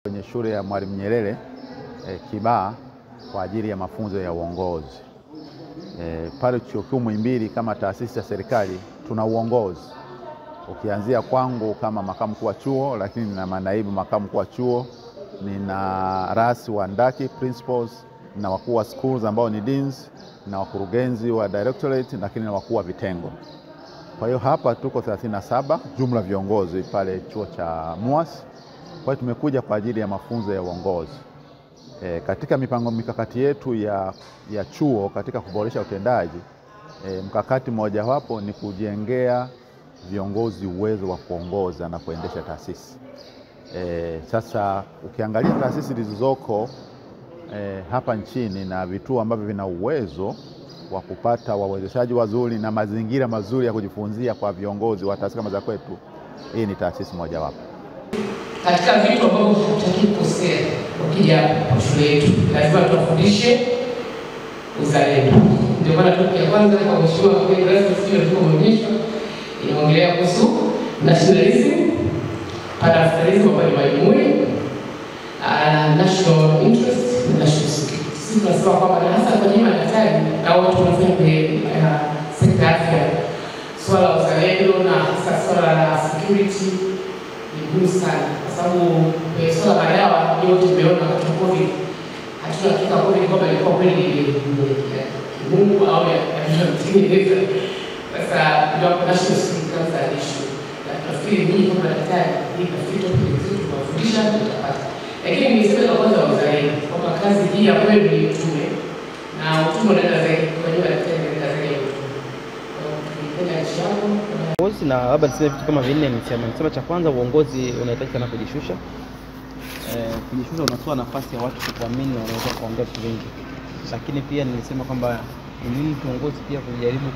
Kwenye shule ya Mwalimu Nyerere Kibaha kwa ajili ya mafunzo ya uongozi. Pale Chuo Kikuu Muhimbili kama taasisi ya serikali tuna uongozi. Ukianzia kwangu kama makamu mkuu wa chuo, lakini nina manaibu makamu mkuu wa chuo, nina rasi wa ndaki principals, na wakuu wa schools ambao ni deans, na wakurugenzi wa directorate, lakini na wakuu wa vitengo. Kwa hiyo hapa tuko 37 jumla viongozi pale chuo cha MUHAS. Kwa hiyo tumekuja kwa ajili ya mafunzo ya uongozi. Katika mipango mikakati yetu ya chuo katika kuboresha utendaji, mkakati mmoja wapo ni kujengea viongozi uwezo wa kuongoza na kuendesha taasisi. Sasa ukiangalia taasisi zilizoko hapa nchini na vituo ambavyo vina uwezo wa kupata wawezeshaji wazuri na mazingira mazuri ya kujifunzia kwa viongozi wa taasisi kama za kwetu, hii ni taasisi moja wapo. Katika vitu ambavyo tunataka kukosea ukija kwa shule yetu, lazima tuwafundishe uzalendo. Ndio maana topic ya kwanza kwa mheshimiwa kwa darasa sio tumeonyeshwa inaongelea kuhusu nationalism, pan-Africanism ambayo ni maimuni, national interest na national security. Sisi tunasema kwamba na hasa kwa nyuma daktari na watu wanafanya kwenye sekta ya afya, swala la uzalendo na hasa swala la security ni muhimu sana, kwa sababu swala la dawa yote tumeona katika COVID, hatuna hakika COVID kwamba ilikuwa kweli ni Mungu au ya kutengeneza. Sasa ndio national security kama issue, na tunafikiri nyinyi kama daktari hii nafikiri topic nzuri tunafundisha tutapata. Lakini ni sema kwanza uzalendo, kwamba kazi hii ya kweli ni utume, na utume unaenda zaidi kwa hiyo daktari anaenda zaidi ya utume. Kwa nchi yako uongozi, na labda niseme vitu kama vinne. Nisema cha kwanza, uongozi unahitaji sana kujishusha. Kujishusha unatoa nafasi ya watu kukuamini na wanaweza kuongea vitu vingi. Lakini pia nilisema kwamba ni muhimu kiongozi pia kujaribu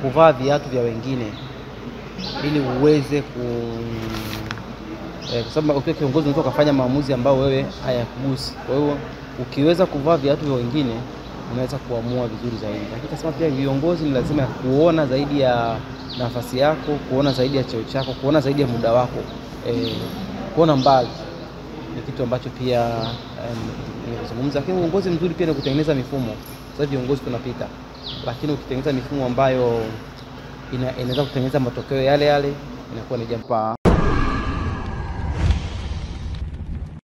kuvaa viatu vya wengine ili uweze kwa sababu ukiwa kiongozi unaweza kufanya maamuzi ambayo wewe hayakugusi. Kwa hiyo ukiweza kuvaa viatu vya wengine unaweza kuamua vizuri zaidi. Lakini nasema pia viongozi ni lazima kuona zaidi ya nafasi yako, kuona zaidi ya cheo chako, kuona zaidi ya muda wako, kuona mbali. Ni kitu ambacho pia nimezungumza. Lakini uongozi mzuri pia ni kutengeneza mifumo. Sasa viongozi tunapita, lakini ukitengeneza mifumo ambayo inaweza kutengeneza matokeo yale yale, inakuwa ni jambo